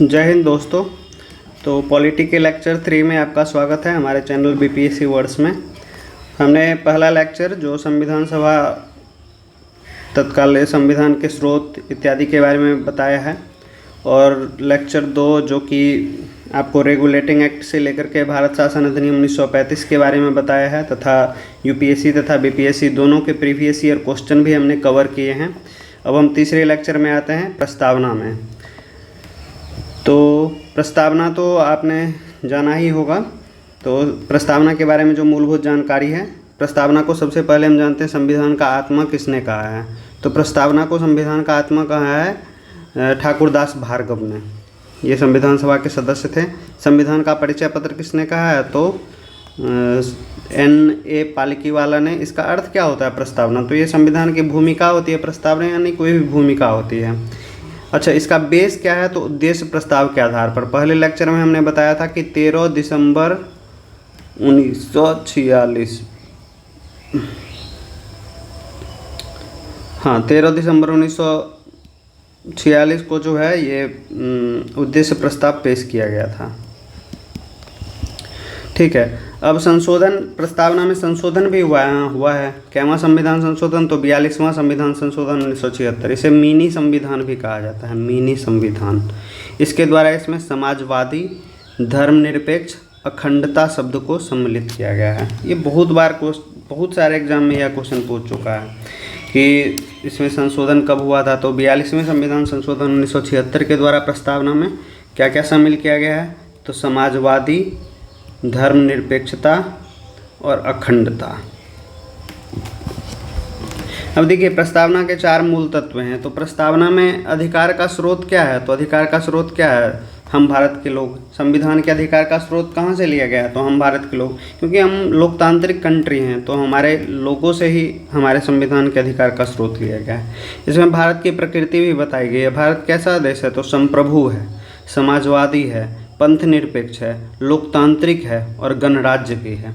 जय हिंद दोस्तों। तो पॉलिटी के लेक्चर 3 में आपका स्वागत है हमारे चैनल बीपीएससी वर्ड्स में। हमने पहला लेक्चर जो संविधान सभा तत्काल संविधान के स्रोत इत्यादि के बारे में बताया है, और लेक्चर 2 जो कि आपको रेगुलेटिंग एक्ट से लेकर के भारत शासन अधिनियम 1935 के बारे में बताया है, तथा यूपीएससी तथा बीपीएससी दोनों के प्रीवियस ईयर क्वेश्चन भी हमने कवर किए हैं। अब हम तीसरे लेक्चर में आते हैं, प्रस्तावना में। तो प्रस्तावना तो आपने जाना ही होगा। तो प्रस्तावना के बारे में जो मूलभूत जानकारी है, प्रस्तावना को सबसे पहले हम जानते हैं संविधान का आत्मा किसने कहा है। तो प्रस्तावना को संविधान का आत्मा कहा है ठाकुर दास भार्गव ने। ये संविधान सभा के सदस्य थे। संविधान का परिचय पत्र किसने कहा है, तो N.A. पालिकीवाला ने। इसका अर्थ क्या होता है प्रस्तावना, तो ये संविधान की भूमिका होती है प्रस्तावना, यानी कोई भी भूमिका होती है। अच्छा, इसका बेस क्या है, तो उद्देश्य प्रस्ताव के आधार पर। पहले लेक्चर में हमने बताया था कि 13 दिसंबर 1946 13 दिसंबर 1946 को जो है ये उद्देश्य प्रस्ताव पेश किया गया था। ठीक है। अब संशोधन, प्रस्तावना में संशोधन भी हुआ है। कैवां संविधान संशोधन, तो 42वां संविधान संशोधन 1976। इसे मिनी संविधान भी कहा जाता है, मिनी संविधान। इसके द्वारा इसमें समाजवादी, धर्मनिरपेक्ष, अखंडता शब्द को सम्मिलित किया गया है। ये बहुत सारे एग्जाम में यह क्वेश्चन पूछ चुका है कि इसमें संशोधन कब हुआ था। तो 42वें संविधान संशोधन 1976 के द्वारा प्रस्तावना में क्या क्या शामिल किया गया है, तो समाजवादी, धर्मनिरपेक्षता और अखंडता। अब देखिए, प्रस्तावना के 4 मूल तत्व हैं। तो प्रस्तावना में अधिकार का स्रोत क्या है, तो अधिकार का स्रोत क्या है, हम भारत के लोग। संविधान के अधिकार का स्रोत कहाँ से लिया गया है, तो हम भारत के लोग, क्योंकि हम लोकतांत्रिक कंट्री हैं, तो हमारे लोगों से ही हमारे संविधान के अधिकार का स्रोत लिया गया है। इसमें भारत की प्रकृति भी बताई गई है। भारत कैसा देश है, तो संप्रभु है, समाजवादी है, पंथ निरपेक्ष है, लोकतांत्रिक है और गणराज्य की है।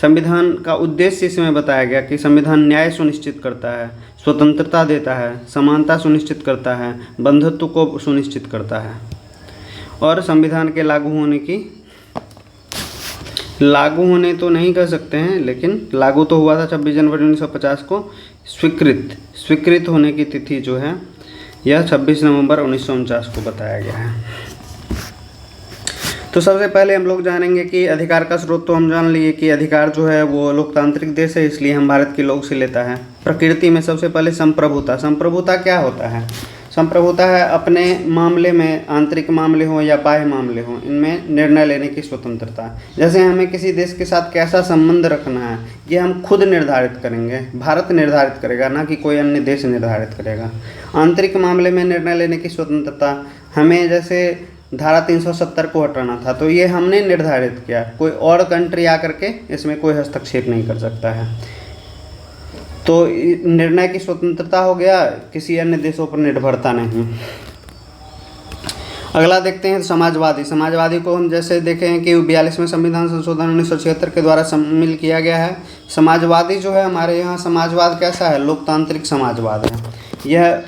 संविधान का उद्देश्य इसमें बताया गया कि संविधान न्याय सुनिश्चित करता है, स्वतंत्रता देता है, समानता सुनिश्चित करता है, बंधुत्व को सुनिश्चित करता है, और संविधान के लागू होने तो नहीं कर सकते हैं, लेकिन लागू तो हुआ था 26 जनवरी 1950 को। स्वीकृत होने की तिथि जो है यह 26 नवंबर 1949 को बताया गया है। तो सबसे पहले हम लोग जानेंगे कि अधिकार का स्रोत तो हम जान लिए कि अधिकार जो है वो लोकतांत्रिक देश है, इसलिए हम भारत के लोग से लेता है। प्रकृति में सबसे पहले संप्रभुता। संप्रभुता क्या होता है, संप्रभुता है अपने मामले में, आंतरिक मामले हो या बाह्य मामले हो, इनमें निर्णय लेने की स्वतंत्रता। जैसे हमें किसी देश के साथ कैसा संबंध रखना है, ये हम खुद निर्धारित करेंगे, भारत निर्धारित करेगा, ना कि कोई अन्य देश निर्धारित करेगा। आंतरिक मामले में निर्णय लेने की स्वतंत्रता, हमें जैसे धारा 370 को हटाना था, तो ये हमने निर्धारित किया, कोई और कंट्री आकर के इसमें कोई हस्तक्षेप नहीं कर सकता है। तो निर्णय की स्वतंत्रता हो गया, किसी अन्य देशों पर निर्भरता नहीं। अगला देखते हैं समाजवादी। समाजवादी को हम जैसे देखें हैं कि 42वें संविधान संशोधन 1976 के द्वारा शामिल किया गया है। समाजवादी जो है, हमारे यहाँ समाजवाद कैसा है, लोकतांत्रिक समाजवाद है। यह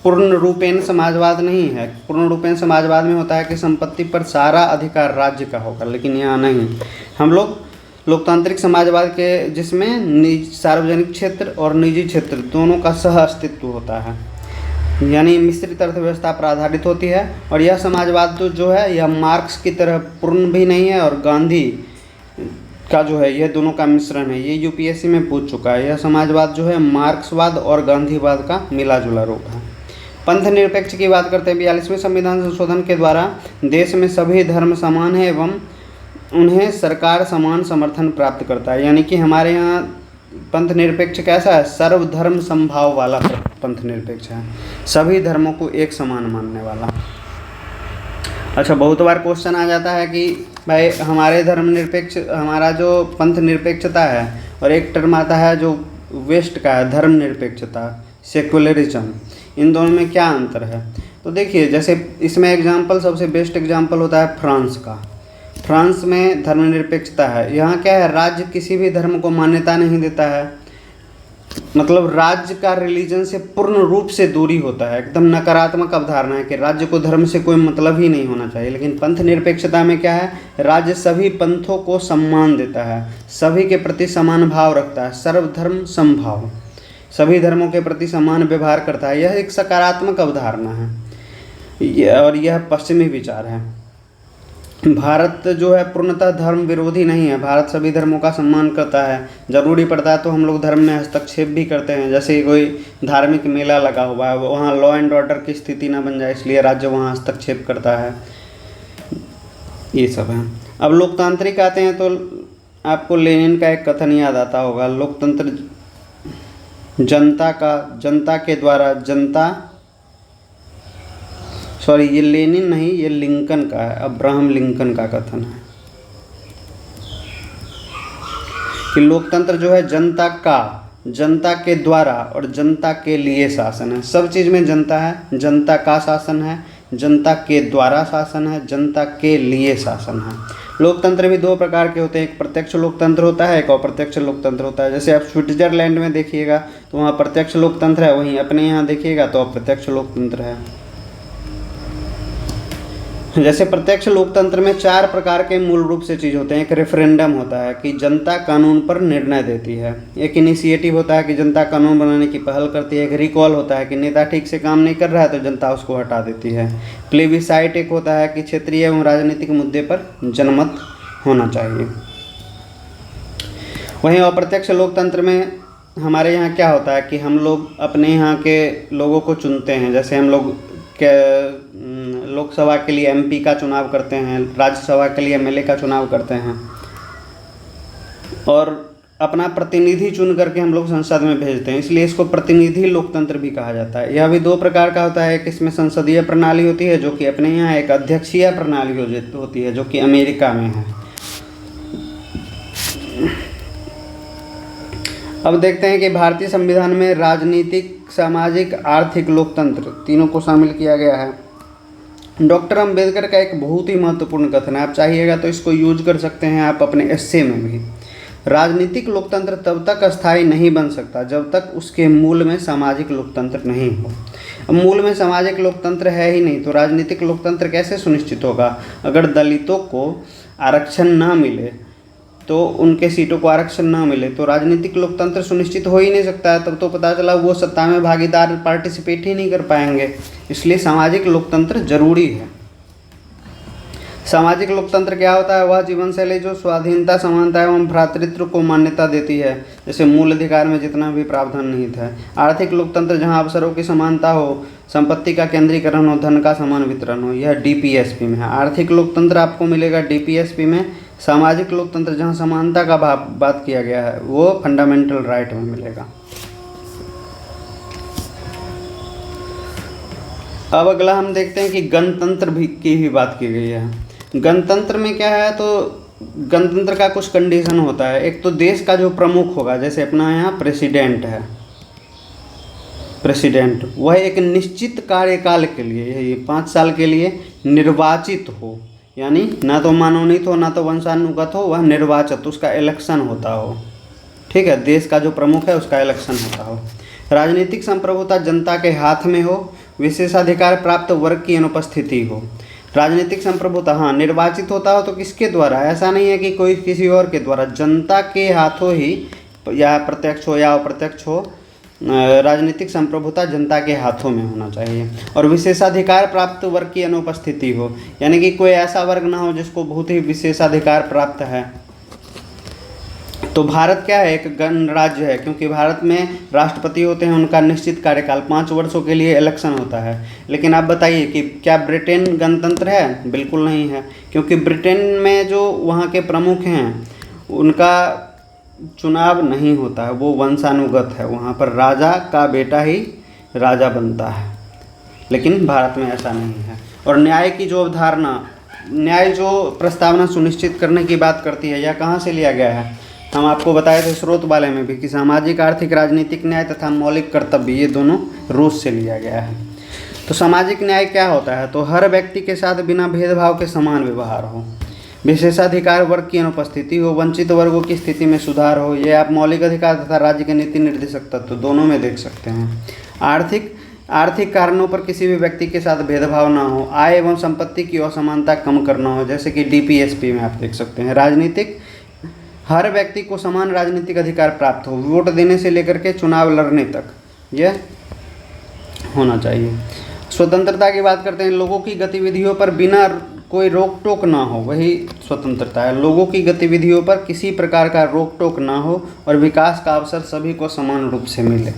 पूर्ण रूपेण समाजवाद नहीं है। पूर्ण रूपेण समाजवाद में होता है कि संपत्ति पर सारा अधिकार राज्य का होगा, लेकिन यहाँ नहीं। हम लोग लोकतांत्रिक समाजवाद के, जिसमें सार्वजनिक क्षेत्र और निजी क्षेत्र दोनों का सह अस्तित्व होता है, यानी मिश्रित अर्थव्यवस्था पर आधारित होती है। और यह समाजवाद तो जो है यह मार्क्स की तरह पूर्ण भी नहीं है, और गांधी का जो है यह दोनों का मिश्रण है। ये यूपीएससी में पूछ चुका है। यह समाजवाद जो है मार्क्सवाद और गांधीवाद का मिला जुला रूप है। पंथ निरपेक्ष की बात करते हैं। 42वें संविधान संशोधन के द्वारा देश में सभी धर्म समान है एवं उन्हें सरकार समान समर्थन प्राप्त करता है। यानी कि हमारे यहाँ पंथ निरपेक्ष कैसा है, सर्वधर्म समभाव वाला पंथ निरपेक्ष है, सभी धर्मों को एक समान मानने वाला। अच्छा, बहुत बार क्वेश्चन आ जाता है कि भाई हमारे धर्मनिरपेक्ष, हमारा जो पंथ निरपेक्षता है, और एक टर्म आता है जो वेस्ट का है धर्मनिरपेक्षता, सेक्युलरिज्म। इन दोनों में क्या अंतर है, तो देखिए, जैसे इसमें एग्जाम्पल, सबसे बेस्ट एग्जाम्पल होता है फ्रांस का। फ्रांस में धर्मनिरपेक्षता है। यहाँ क्या है, राज्य किसी भी धर्म को मान्यता नहीं देता है, मतलब राज्य का रिलीजन से पूर्ण रूप से दूरी होता है। एकदम नकारात्मक अवधारणा है कि राज्य को धर्म से कोई मतलब ही नहीं होना चाहिए। लेकिन पंथ निरपेक्षता में क्या है, राज्य सभी पंथों को सम्मान देता है, सभी के प्रति समान भाव रखता है, सर्वधर्म समभाव, सभी धर्मों के प्रति समान व्यवहार करता है। यह एक सकारात्मक अवधारणा है और यह पश्चिमी विचार है। भारत जो है पूर्णतः धर्म विरोधी नहीं है, भारत सभी धर्मों का सम्मान करता है। ज़रूरी पड़ता है तो हम लोग धर्म में हस्तक्षेप भी करते हैं, जैसे कोई धार्मिक मेला लगा हुआ है, वहाँ लॉ एंड ऑर्डर की स्थिति ना बन जाए इसलिए राज्य वहाँ हस्तक्षेप करता है। ये सब है। अब लोकतांत्रिक आते हैं तो आपको लेनिन का एक कथन याद आता होगा, लोकतंत्र जनता के द्वारा सॉरी ये लेनिन नहीं, ये लिंकन का है, अब्राहम लिंकन का कथन है कि लोकतंत्र जो है जनता के द्वारा और जनता के लिए शासन है। सब चीज़ में जनता है, जनता का शासन है, जनता के द्वारा शासन है, जनता के लिए शासन है। लोकतंत्र भी दो प्रकार के होते हैं, एक प्रत्यक्ष लोकतंत्र होता है, एक अप्रत्यक्ष लोकतंत्र होता है। जैसे आप स्विट्जरलैंड में देखिएगा तो वहाँ प्रत्यक्ष लोकतंत्र है, वहीं अपने यहाँ देखिएगा तो अप्रत्यक्ष लोकतंत्र है। जैसे प्रत्यक्ष लोकतंत्र में 4 प्रकार के मूल रूप से चीज़ होते हैं। एक रेफरेंडम होता है कि जनता कानून पर निर्णय देती है, एक इनिशिएटिव होता है कि जनता कानून बनाने की पहल करती है, एक रिकॉल होता है कि नेता ठीक से काम नहीं कर रहा है तो जनता उसको हटा देती है, प्लेबिसाइट एक होता है कि क्षेत्रीय एवं राजनीतिक मुद्दे पर जनमत होना चाहिए। वहीं अप्रत्यक्ष लोकतंत्र में हमारे यहाँ क्या होता है कि हम लोग अपने यहाँ के लोगों को चुनते हैं। जैसे हम लोग लोकसभा के लिए एमपी का चुनाव करते हैं, राज्यसभा के लिए एमएलए का चुनाव करते हैं और अपना प्रतिनिधि चुन करके हम लोग संसद में भेजते हैं, इसलिए इसको प्रतिनिधि लोकतंत्र भी कहा जाता है। यह भी 2 प्रकार का होता है, एक इसमें संसदीय प्रणाली होती है जो कि अपने यहाँ, एक अध्यक्षीय प्रणाली होती है जो कि अमेरिका में है। अब देखते हैं कि भारतीय संविधान में राजनीतिक, सामाजिक, आर्थिक, लोकतंत्र तीनों को शामिल किया गया है। डॉक्टर अंबेडकर का एक बहुत ही महत्वपूर्ण कथन है, आप चाहिएगा तो इसको यूज कर सकते हैं आप अपने एस्से में भी। राजनीतिक लोकतंत्र तब तक अस्थायी नहीं बन सकता जब तक उसके मूल में सामाजिक लोकतंत्र नहीं हो। अब मूल में सामाजिक लोकतंत्र है ही नहीं तो राजनीतिक लोकतंत्र कैसे सुनिश्चित होगा? अगर दलितों को आरक्षण ना मिले तो उनके सीटों को आरक्षण ना मिले तो राजनीतिक लोकतंत्र सुनिश्चित हो ही नहीं सकता है। तब तो पता चला वो सत्ता में भागीदार पार्टिसिपेट ही नहीं कर पाएंगे। इसलिए सामाजिक लोकतंत्र जरूरी है। सामाजिक लोकतंत्र क्या होता है? वह जीवन शैली जो स्वाधीनता, समानता एवं भ्रातृत्व को मान्यता देती है, जैसे मूल अधिकार में जितना भी प्रावधान निहित है। आर्थिक लोकतंत्र जहां अवसरों की समानता हो, संपत्ति का केंद्रीकरण हो, धन का समान वितरण हो, यह डीपीएसपी में है। आर्थिक लोकतंत्र आपको मिलेगा डीपीएसपी में। सामाजिक लोकतंत्र जहां समानता का बात किया गया है वो फंडामेंटल राइट में मिलेगा। अब अगला हम देखते हैं कि गणतंत्र की भी बात की गई है। गणतंत्र में क्या है तो गणतंत्र का कुछ कंडीशन होता है। एक तो देश का जो प्रमुख होगा, जैसे अपना यहाँ प्रेसिडेंट है, प्रेसिडेंट वह एक निश्चित कार्यकाल के लिए, यही 5 साल के लिए निर्वाचित हो, यानी ना तो मनोनीत हो ना तो वंशानुगत हो, वह निर्वाचित, उसका इलेक्शन होता हो। ठीक है, देश का जो प्रमुख है उसका इलेक्शन होता हो। राजनीतिक संप्रभुता जनता के हाथ में हो, विशेषाधिकार प्राप्त वर्ग की अनुपस्थिति हो। राजनीतिक संप्रभुता, हाँ, निर्वाचित होता हो तो किसके द्वारा? ऐसा नहीं है कि कोई किसी और के द्वारा, जनता के हाथों ही, या प्रत्यक्ष हो या अप्रत्यक्ष हो, राजनीतिक संप्रभुता जनता के हाथों में होना चाहिए। और विशेषाधिकार प्राप्त वर्ग की अनुपस्थिति हो, यानी कि कोई ऐसा वर्ग ना हो जिसको बहुत ही विशेषाधिकार प्राप्त है। तो भारत क्या है? एक गणराज्य है, क्योंकि भारत में राष्ट्रपति होते हैं, उनका निश्चित कार्यकाल 5 वर्षों के लिए इलेक्शन होता है। लेकिन आप बताइए कि क्या ब्रिटेन गणतंत्र है? बिल्कुल नहीं है, क्योंकि ब्रिटेन में जो वहाँ के प्रमुख हैं उनका चुनाव नहीं होता है, वो वंशानुगत है, वहाँ पर राजा का बेटा ही राजा बनता है। लेकिन भारत में ऐसा नहीं है। और न्याय की जो अवधारणा, न्याय जो प्रस्तावना सुनिश्चित करने की बात करती है, यह कहाँ से लिया गया है? हम आपको बताए थे स्रोत वाले में भी कि सामाजिक, आर्थिक, राजनीतिक न्याय तथा मौलिक कर्तव्य, ये दोनों रूस से लिया गया है। तो सामाजिक न्याय क्या होता है? तो हर व्यक्ति के साथ बिना भेदभाव के समान व्यवहार हो। विशेषाधिकार वर्ग की अनुपस्थिति हो, वंचित वर्गों की स्थिति में सुधार हो। ये आप मौलिक अधिकार तथा राज्य के नीति निर्देशक तत्व दोनों में देख सकते हैं। आर्थिक कारणों पर किसी भी व्यक्ति के साथ भेदभाव ना हो। आय एवं संपत्ति की असमानता कम करना हो, जैसे कि डीपीएसपी में आप देख सकते हैं। राजनीतिक, हर व्यक्ति को समान राजनीतिक अधिकार प्राप्त हो, वोट देने से लेकर के चुनाव लड़ने तक यह होना चाहिए। स्वतंत्रता की बात करते हैं, लोगों की गतिविधियों पर बिना कोई रोक टोक ना हो, वही स्वतंत्रता है। लोगों की गतिविधियों पर किसी प्रकार का रोक टोक ना हो और विकास का अवसर सभी को समान रूप से मिले।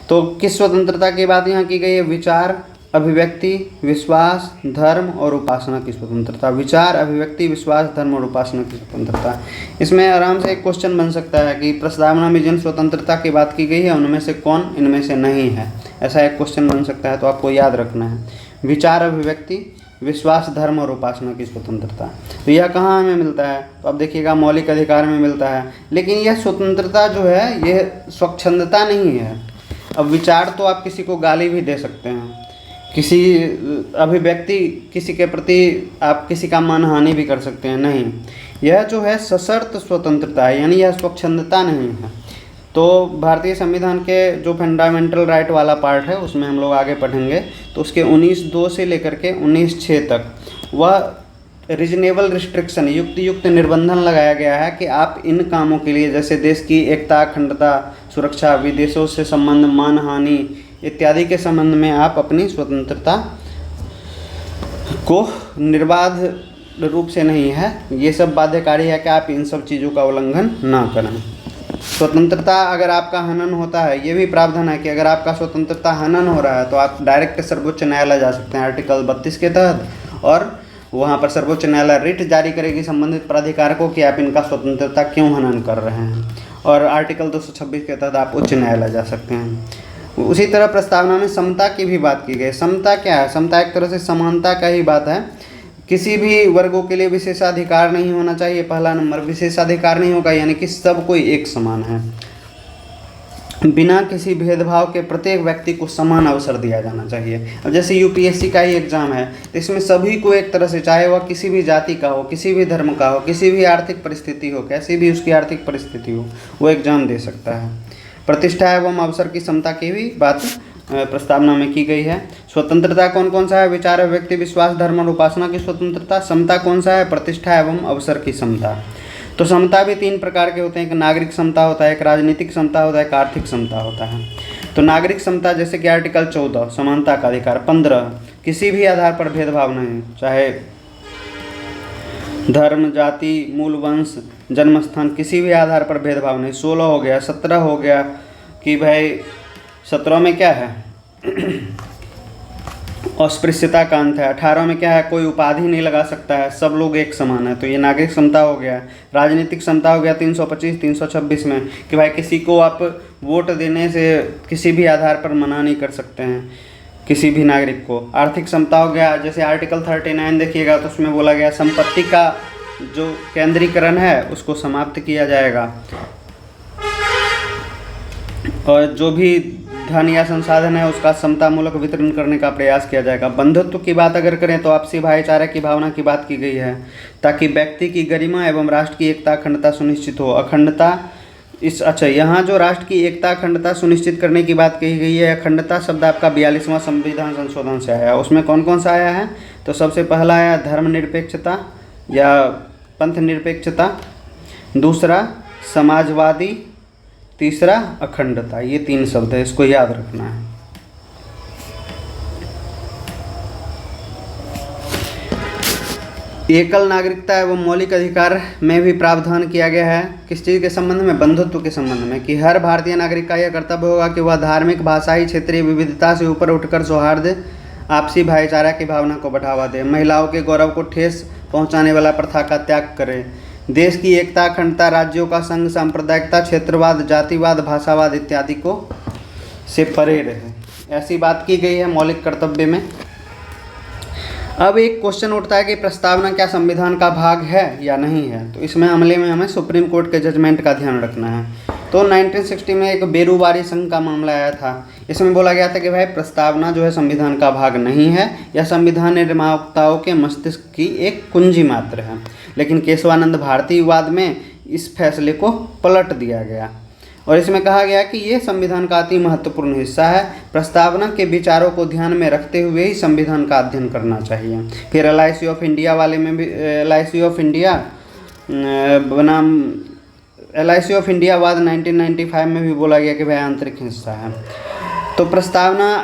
तो किस स्वतंत्रता की बात यहाँ की गई है? विचार, अभिव्यक्ति, विश्वास, धर्म और उपासना की स्वतंत्रता। विचार, अभिव्यक्ति, विश्वास, धर्म और उपासना की स्वतंत्रता। इसमें आराम से एक क्वेश्चन बन सकता है कि प्रस्तावना में जिन स्वतंत्रता की बात की गई है उनमें से कौन इनमें से नहीं है, ऐसा एक क्वेश्चन बन सकता है। तो आपको याद रखना है विचार, अभिव्यक्ति, विश्वास, धर्म और उपासना की स्वतंत्रता। तो यह कहाँ हमें मिलता है? तो अब देखिएगा मौलिक अधिकार में मिलता है। लेकिन यह स्वतंत्रता जो है यह स्वच्छंदता नहीं है। अब विचार तो आप किसी को गाली भी दे सकते हैं, किसी अभिव्यक्ति, किसी के प्रति आप किसी का मानहानि भी कर सकते हैं, नहीं, यह जो है सशर्त स्वतंत्रता है, यानी यह स्वच्छंदता नहीं है। तो भारतीय संविधान के जो फंडामेंटल राइट वाला पार्ट है उसमें हम लोग आगे पढ़ेंगे, तो उसके 19(2) से लेकर के 19(6) तक वह रीजनेबल रिस्ट्रिक्शन, युक्त निर्बंधन लगाया गया है कि आप इन कामों के लिए, जैसे देश की एकता, अखंडता, सुरक्षा, विदेशों से संबंध, मानहानि इत्यादि के संबंध में आप अपनी स्वतंत्रता को निर्बाध रूप से नहीं है, ये सब बाध्यकारी है कि आप इन सब चीज़ों का उल्लंघन ना करें। स्वतंत्रता अगर आपका हनन होता है, ये भी प्रावधान है कि अगर आपका स्वतंत्रता हनन हो रहा है तो आप डायरेक्ट सर्वोच्च न्यायालय जा सकते हैं आर्टिकल 32 के तहत, और वहाँ पर सर्वोच्च न्यायालय रिट जारी करेगी संबंधित प्राधिकारकों कि आप इनका स्वतंत्रता क्यों हनन कर रहे हैं, और आर्टिकल 226 के तहत आप उच्च न्यायालय जा सकते हैं। उसी तरह प्रस्तावना में समता की भी बात की गई। समता क्या है? समता एक तरह से समानता का ही बात है। किसी भी वर्गों के लिए विशेषाधिकार नहीं होना चाहिए, पहला नंबर। विशेषाधिकार नहीं होगा यानी कि सब कोई एक समान है। बिना किसी भेदभाव के प्रत्येक व्यक्ति को समान अवसर दिया जाना चाहिए। अब जैसे यूपीएससी का ही एग्ज़ाम है, तो इसमें सभी को एक तरह से, चाहे वह किसी भी जाति का हो, किसी भी धर्म का हो, किसी भी आर्थिक परिस्थिति हो, कैसी भी उसकी आर्थिक परिस्थिति हो, वो एग्ज़ाम दे सकता है। प्रतिष्ठा एवं अवसर की समता की भी बात प्रस्तावना में की गई है। स्वतंत्रता कौन कौन सा है? विचार, व्यक्ति, विश्वास, धर्म और उपासना की स्वतंत्रता। समता कौन सा है? प्रतिष्ठा एवं अवसर की समता। तो समता भी 3 प्रकार के होते हैं, एक नागरिक समता होता है, एक राजनीतिक समता होता है, एक आर्थिक समता होता है। तो नागरिक समता जैसे कि आर्टिकल 14 समानता का अधिकार, 15 किसी भी आधार पर भेदभाव नहीं, चाहे धर्म, जाति, मूल वंश, जन्म स्थान, किसी भी आधार पर भेदभाव नहीं। 16 हो गया, 17 हो गया कि भाई 17 में क्या है अस्पृश्यता का अंत है। 18 में क्या है? कोई उपाधि नहीं लगा सकता है, सब लोग एक समान है, तो ये नागरिक समता हो गया। राजनीतिक समता हो गया 325, 326 में कि भाई किसी को आप वोट देने से किसी भी आधार पर मना नहीं कर सकते हैं किसी भी नागरिक को। आर्थिक समता हो गया, जैसे आर्टिकल 39 देखिएगा तो उसमें बोला गया संपत्ति का जो केंद्रीकरण है उसको समाप्त किया जाएगा, और जो भी धन या संसाधन है उसका समतामूलक वितरण करने का प्रयास किया जाएगा। बंधुत्व की बात अगर करें तो आपसी भाईचारे की भावना की बात की गई है, ताकि व्यक्ति की गरिमा एवं राष्ट्र की एकता, अखंडता सुनिश्चित हो। अखंडता यहाँ जो राष्ट्र की एकता, अखंडता सुनिश्चित करने की बात कही गई है, अखंडता शब्द आपका 42वां संविधान संशोधन से आया है। उसमें कौन कौन सा आया है? तो सबसे पहला आया धर्मनिरपेक्षता या पंथ निरपेक्षता, दूसरा समाजवादी, तीसरा अखंडता। ये 3 शब्द है, इसको याद रखना है। एकल नागरिकता एवं मौलिक अधिकार में भी प्रावधान किया गया है। किस चीज़ के संबंध में? बंधुत्व के संबंध में, कि हर भारतीय नागरिक का यह कर्तव्य होगा कि वह धार्मिक, भाषाई, क्षेत्रीय विविधता से ऊपर उठकर सौहार्द, आपसी भाईचारा की भावना को बढ़ावा दे। महिलाओं के गौरव को ठेस पहुंचाने वाला प्रथा का त्याग करे। देश की एकता, अखंडता, राज्यों का संघ, सांप्रदायिकता, क्षेत्रवाद, जातिवाद, भाषावाद इत्यादि को से परे रहे, ऐसी बात की गई है मौलिक कर्तव्य में। अब एक क्वेश्चन उठता है कि प्रस्तावना क्या संविधान का भाग है या नहीं है? तो इसमें मामले में हमें सुप्रीम कोर्ट के जजमेंट का ध्यान रखना है। तो 1960 में एक बेरूबारी संघ का मामला आया था। इसमें बोला गया था कि भाई प्रस्तावना जो है संविधान का भाग नहीं है, यह संविधान निर्माताओं के मस्तिष्क की एक कुंजी मात्र है। लेकिन केशवानंद भारतीवाद में इस फैसले को पलट दिया गया और इसमें कहा गया कि ये संविधान का अति महत्वपूर्ण हिस्सा है। प्रस्तावना के विचारों को ध्यान में रखते हुए ही संविधान का अध्ययन करना चाहिए। फिर LIC ऑफ इंडिया वाले में भी LIC ऑफ इंडिया बनाम LIC ऑफ इंडिया वाद 1995 में भी बोला गया कि वह आंतरिक हिस्सा है। तो प्रस्तावना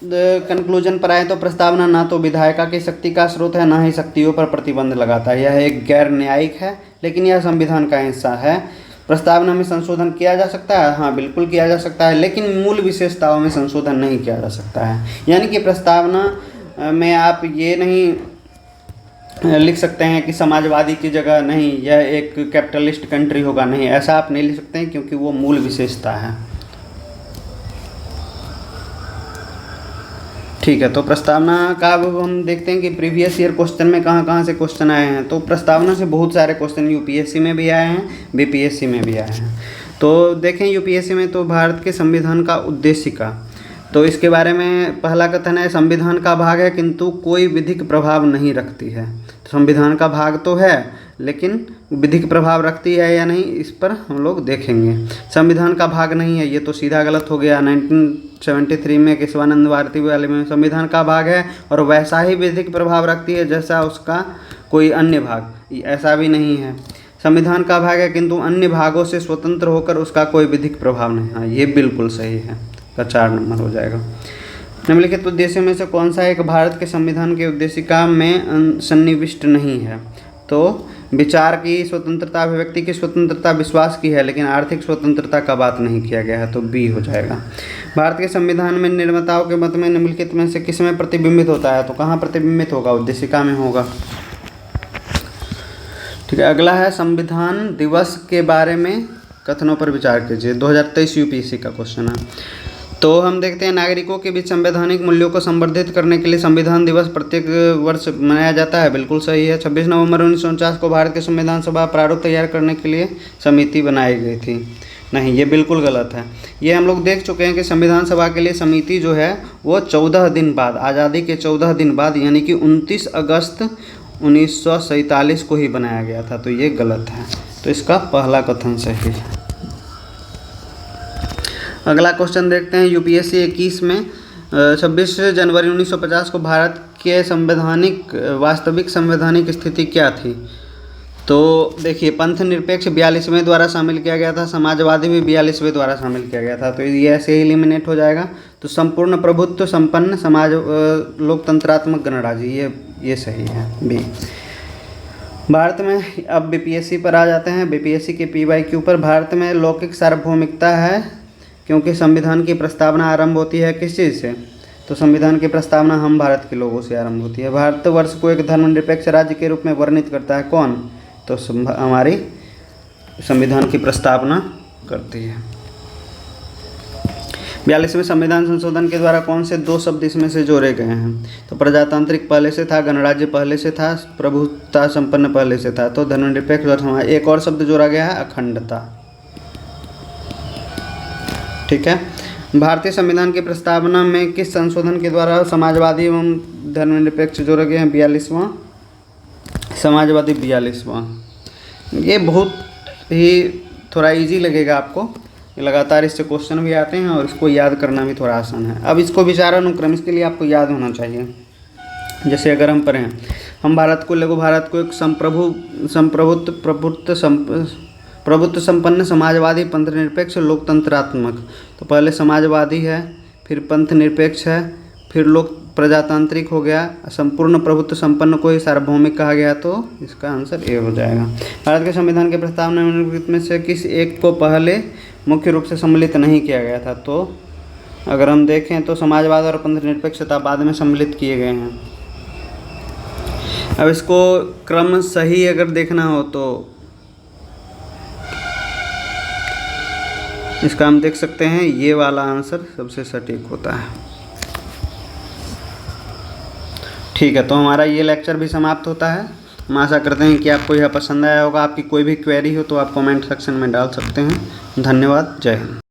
कंक्लूजन पर आए तो प्रस्तावना ना तो विधायिका की शक्ति का स्रोत है, ना ही शक्तियों पर प्रतिबंध लगाता है। यह एक गैर न्यायिक है, लेकिन यह संविधान का हिस्सा है। प्रस्तावना में संशोधन किया जा सकता है, हाँ बिल्कुल किया जा सकता है, लेकिन मूल विशेषताओं में संशोधन नहीं किया जा सकता है। यानी कि प्रस्तावना में आप ये नहीं लिख सकते हैं कि समाजवादी की जगह नहीं, यह एक कैपिटलिस्ट कंट्री होगा, नहीं, ऐसा आप नहीं लिख सकते हैं क्योंकि वो मूल विशेषता है। ठीक है, तो प्रस्तावना का अब हम देखते हैं कि प्रीवियस ईयर क्वेश्चन में कहाँ से क्वेश्चन आए हैं। तो प्रस्तावना से बहुत सारे क्वेश्चन UPSC में भी आए हैं, BPSC में भी आए हैं। तो देखें UPSC में तो भारत के संविधान का उद्देश्य का, तो इसके बारे में पहला कथन है संविधान का भाग है किंतु कोई विधिक प्रभाव नहीं रखती है। तो संविधान का भाग तो है लेकिन विधिक प्रभाव रखती है या नहीं, इस पर हम लोग देखेंगे। संविधान का भाग नहीं है, ये तो सीधा गलत हो गया। 1973 में केशवानंद भारती वाले में संविधान का भाग है और वैसा ही विधिक प्रभाव रखती है जैसा उसका कोई अन्य भाग, ऐसा भी नहीं है। संविधान का भाग है किंतु अन्य भागों से स्वतंत्र होकर उसका कोई विधिक प्रभाव नहीं। हाँ, ये बिल्कुल सही है, का 4 नंबर हो जाएगा। निम्नलिखित उद्देश्यों में से कौन सा एक भारत के संविधान के उद्देशिका में सन्निविष्ट नहीं है? तो विचार की स्वतंत्रता, अभिव्यक्ति की स्वतंत्रता विश्वास की है, लेकिन आर्थिक स्वतंत्रता का बात नहीं किया गया है, तो B हो जाएगा। भारत के संविधान में निर्माताओं के मत में निम्नलिखित में से किस में प्रतिबिंबित होता है? तो कहाँ प्रतिबिंबित होगा? उद्देशिका में होगा। ठीक है, अगला है संविधान दिवस के बारे में कथनों पर विचार कीजिए। 2023 UPSC का क्वेश्चन है। तो हम देखते हैं नागरिकों के बीच संवैधानिक मूल्यों को संवर्धित करने के लिए संविधान दिवस प्रत्येक वर्ष मनाया जाता है, बिल्कुल सही है। 26 नवंबर 1949 को भारत के संविधान सभा प्रारूप तैयार करने के लिए समिति बनाई गई थी, नहीं, ये बिल्कुल गलत है। ये हम लोग देख चुके हैं कि संविधान सभा के लिए समिति जो है वो 14 दिन बाद, आज़ादी के 14 दिन बाद, यानी कि 29 अगस्त 1947 को ही बनाया गया था, तो ये गलत है। तो इसका पहला कथन सही है। अगला क्वेश्चन देखते हैं UPSC 21 में 26 जनवरी 1950 को भारत के वास्तविक संवैधानिक स्थिति क्या थी? तो देखिए, पंथ निरपेक्ष 42वें द्वारा शामिल किया गया था, समाजवादी भी 42वें द्वारा शामिल किया गया था, तो ये ऐसे ही एलिमिनेट हो जाएगा। तो संपूर्ण प्रभुत्व संपन्न समाज लोकतंत्रात्मक गणराज्य, ये सही है, B। भारत में अब BPSC पर आ जाते हैं। BPSC के PYQ पर भारत में लौकिक सार्वभौमिकता है क्योंकि संविधान की प्रस्तावना आरंभ होती है किस चीज़ से? तो संविधान की प्रस्तावना हम भारत के लोगों से आरंभ होती है। भारतवर्ष को एक धर्मनिरपेक्ष राज्य के रूप में वर्णित करता है कौन? तो हमारी संविधान की प्रस्तावना करती है। 42वें संविधान संशोधन के द्वारा कौन से 2 शब्द इसमें से जोड़े गए हैं? तो प्रजातांत्रिक पहले से था, गणराज्य पहले से था, प्रभुता संपन्न पहले से था, तो धर्मनिरपेक्ष और समाज, एक और शब्द जोड़ा गया है, अखंडता। ठीक है, भारतीय संविधान की प्रस्तावना में किस संशोधन के द्वारा समाजवादी एवं धर्मनिरपेक्ष जोड़े गए हैं? 42वां, समाजवादी 42वां। ये बहुत ही थोड़ा इजी लगेगा आपको, लगातार इससे क्वेश्चन भी आते हैं और इसको याद करना भी थोड़ा आसान है। अब इसको विचारानुक्रम, इसके लिए आपको याद होना चाहिए। जैसे अगर हम पढ़ें, हम भारत को, लघु भारत को एक प्रभुत्व संपन्न समाजवादी पंथ निरपेक्ष लोकतंत्रात्मक, तो पहले समाजवादी है, फिर पंथ निरपेक्ष है, फिर लोक प्रजातांत्रिक हो गया, संपूर्ण प्रभुत्व संपन्न को ही सार्वभौमिक कहा गया, तो इसका आंसर A हो जाएगा। भारत के संविधान के प्रस्तावना निम्नलिखित में से किस एक को पहले मुख्य रूप से सम्मिलित नहीं किया गया था? तो अगर हम देखें तो समाजवाद और पंथ निरपेक्षता बाद में सम्मिलित किए गए हैं। अब इसको क्रम सही अगर देखना हो तो इसका हम देख सकते हैं, ये वाला आंसर सबसे सटीक होता है। ठीक है, तो हमारा ये लेक्चर भी समाप्त होता है। हम आशा करते हैं कि आपको यह पसंद आया होगा। आपकी कोई भी क्वेरी हो तो आप कमेंट सेक्शन में डाल सकते हैं। धन्यवाद, जय हिंद।